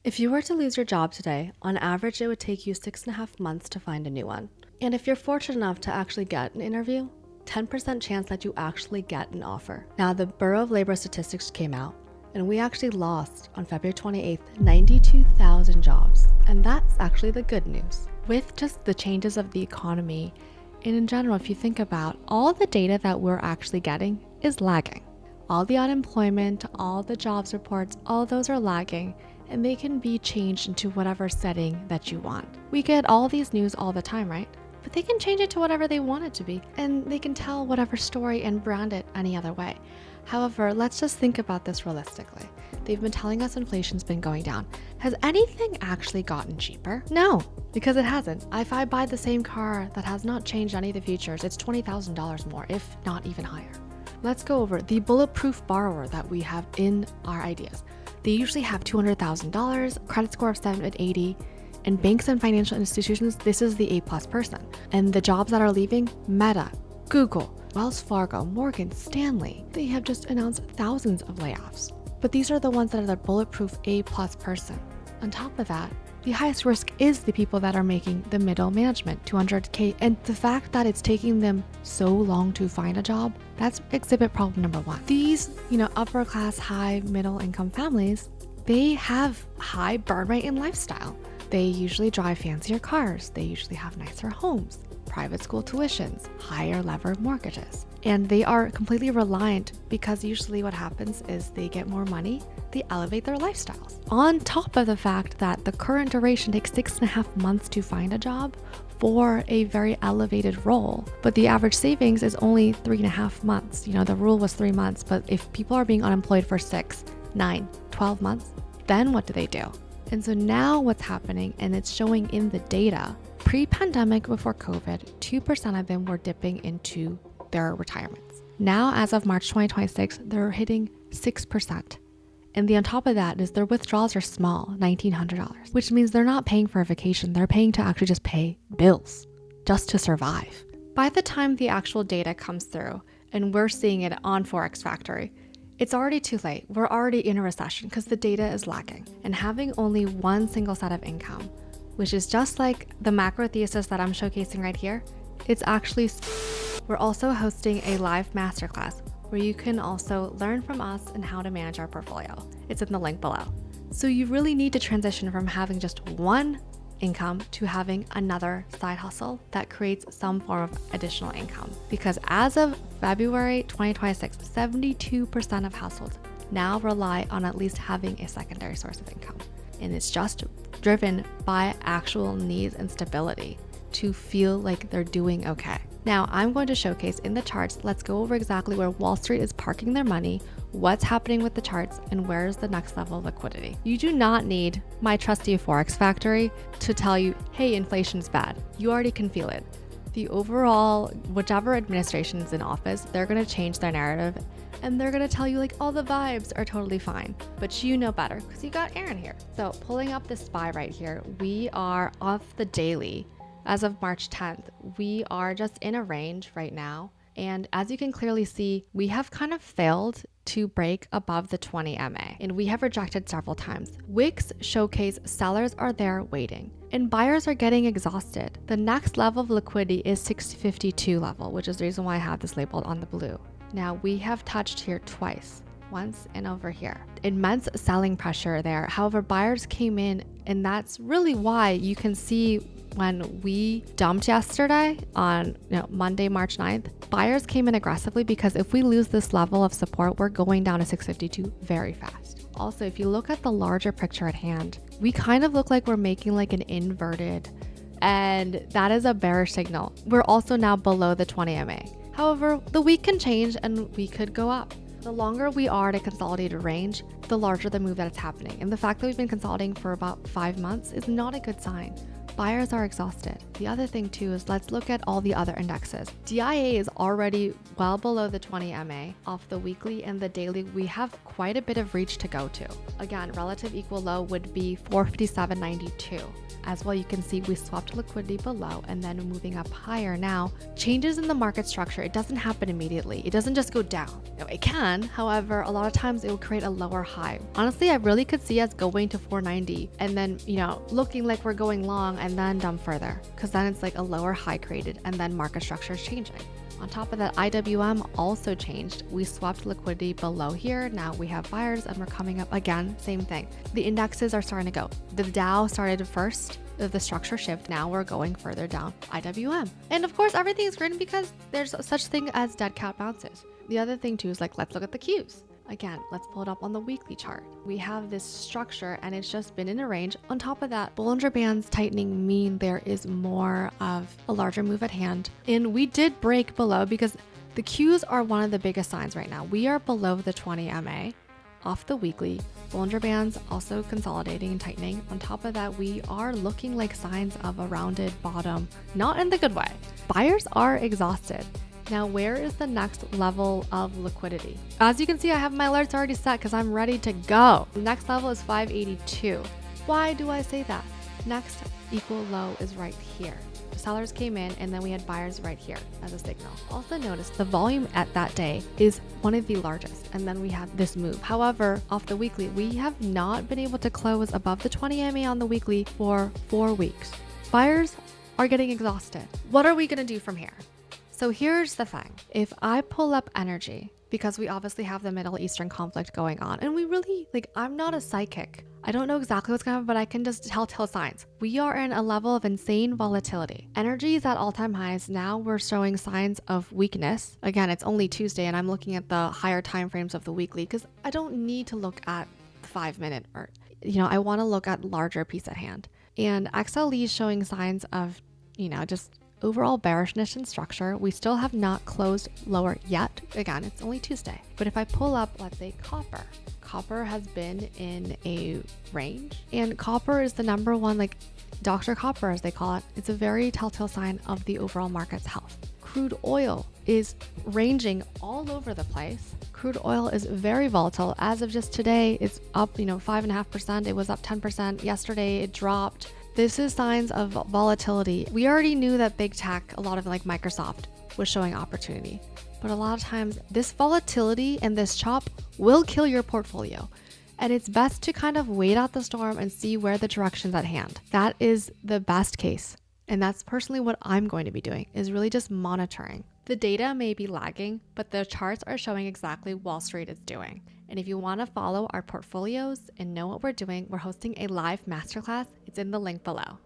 If you were to lose your job today, on average, it would take you 6.5 months to find a new one. And if you're fortunate enough to actually get an interview, 10% chance that you actually get an offer. Now, the Bureau of Labor Statistics came out, and we actually lost on February 28th, 92,000 jobs. And that's actually the good news. With just the changes of the economy, and in general, if you think about all the data that we're actually getting is lagging. All the unemployment, all the jobs reports, all those are lagging, and they can be changed into whatever setting that you want. We get all these news all the time, right? But they can change it to whatever they want it to be, and they can tell whatever story and brand it any other way. However, let's just think about this realistically. They've been telling us inflation's been going down. Has anything actually gotten cheaper? No, because it hasn't. If I buy the same car that has not changed any of the features, it's $20,000 more, if not even higher. Let's go over the bulletproof borrower that we have in our ideas. They usually have $200,000, credit score of 780, and banks and financial institutions, this is the A+ person. And the jobs that are leaving, Meta, Google, Wells Fargo, Morgan Stanley, they have just announced thousands of layoffs. But these are the ones that are the bulletproof A+ person. On top of that, the highest risk is the people that are making the middle management, 200K. And the fact that it's taking them so long to find a job, that's exhibit problem number one. These, upper class, high, middle income families, they have high burn rate and lifestyle. They usually drive fancier cars. They usually have nicer homes, private school tuitions, higher levered mortgages. And they are completely reliant because usually what happens is they get more money, they elevate their lifestyles. On top of the fact that the current duration takes 6.5 months to find a job for a very elevated role, but the average savings is only 3.5 months. The rule was 3 months, but if people are being unemployed for 6, 9, 12 months, then what do they do? And so now what's happening, and it's showing in the data, pre-pandemic before COVID, 2% of them were dipping into their retirements. Now, as of March 2026, they're hitting 6%. And on top of that is their withdrawals are small, $1,900, which means they're not paying for a vacation. They're paying to actually just pay bills, just to survive. By the time the actual data comes through, and we're seeing it on Forex Factory, it's already too late. We're already in a recession because the data is lacking. And having only one single set of income, which is just like the macro thesis that I'm showcasing right here, it's actually... We're also hosting a live masterclass where you can also learn from us and how to manage our portfolio. It's in the link below. So you really need to transition from having just one income to having another side hustle that creates some form of additional income. Because as of February 2026, 72% of households now rely on at least having a secondary source of income. And it's just driven by actual needs and stability to feel like they're doing okay. Now, I'm going to showcase in the charts, let's go over exactly where Wall Street is parking their money, what's happening with the charts, and where's the next level of liquidity. You do not need my trusty Forex Factory to tell you, hey, inflation's bad. You already can feel it. The overall, whichever administration is in office, they're going to change their narrative and they're going to tell you like all the vibes are totally fine, but you know better because you got Erin here. So pulling up the SPY right here, we are off the daily. As of March 10th, we are just in a range right now. And as you can clearly see, we have kind of failed to break above the 20 MA, and we have rejected several times. Wicks showcase sellers are there waiting, and buyers are getting exhausted. The next level of liquidity is 652 level, which is the reason why I have this labeled on the blue. Now we have touched here twice, once and over here. Immense selling pressure there. However, buyers came in, and that's really why you can see when we dumped yesterday on Monday, March 9th, buyers came in aggressively because if we lose this level of support, we're going down to 652 very fast. Also, if you look at the larger picture at hand, we kind of look like we're making like an inverted, and that is a bearish signal. We're also now below the 20 MA. However, the week can change and we could go up. The longer we are at a consolidated range, the larger the move that it's happening. And the fact that we've been consolidating for about 5 months is not a good sign. buyers are exhausted. The other thing too is let's look at all the other indexes. DIA is already well below the 20 MA off the weekly, and the daily we have quite a bit of reach to go to. Again, relative equal low would be 457.92. As well, you can see we swapped liquidity below and then moving up higher. Now, changes in the market structure, it doesn't happen immediately. It doesn't just go down. No, it can. However, a lot of times it will create a lower high. Honestly, I really could see us going to 490 and then, looking like we're going long and then dump further, because then it's like a lower high created and then market structure is changing. On top of that, IWM also changed. We swapped liquidity below here. Now we have buyers and we're coming up again, same thing. The indexes are starting to go. The Dow started first of the structure shift. Now we're going further down IWM. And of course, everything is green because there's such thing as dead cat bounces. The other thing too is let's look at the Qs. Again, let's pull it up on the weekly chart. We have this structure and it's just been in a range. On top of that, Bollinger Bands tightening mean there is more of a larger move at hand. And we did break below because the Qs are one of the biggest signs right now. We are below the 20 MA off the weekly. Bollinger Bands also consolidating and tightening. On top of that, we are looking like signs of a rounded bottom, not in the good way. Buyers are exhausted. Now, where is the next level of liquidity? As you can see, I have my alerts already set because I'm ready to go. The next level is 582. Why do I say that? Next equal low is right here. The sellers came in and then we had buyers right here as a signal. Also notice the volume at that day is one of the largest, and then we had this move. However, off the weekly, we have not been able to close above the 20 MA on the weekly for 4 weeks. Buyers are getting exhausted. What are we going to do from here? So here's the thing. If I pull up energy, because we obviously have the Middle Eastern conflict going on, and we really, I'm not a psychic. I don't know exactly what's going to happen, but I can just tell signs. We are in a level of insane volatility. Energy is at all-time highs. Now we're showing signs of weakness. Again, it's only Tuesday, and I'm looking at the higher time frames of the weekly because I don't need to look at the 5-minute or, I want to look at larger piece at hand. And XLE is showing signs of, just overall bearishness in structure. We still have not closed lower yet. Again, it's only Tuesday. But if I pull up, let's say copper has been in a range, and copper is the number one, Dr. Copper as they call it. It's a very telltale sign of the overall market's health. Crude oil is ranging all over the place. Crude oil is very volatile. As of just today, it's up, 5.5%. It was up 10%. Yesterday, it dropped. This is signs of volatility. We already knew that big tech, a lot of Microsoft, was showing opportunity. But a lot of times this volatility and this chop will kill your portfolio. And it's best to kind of wait out the storm and see where the direction's at hand. That is the best case. And that's personally what I'm going to be doing, is really just monitoring. The data may be lagging, but the charts are showing exactly Wall Street is doing. And if you want to follow our portfolios and know what we're doing, we're hosting a live masterclass. It's in the link below.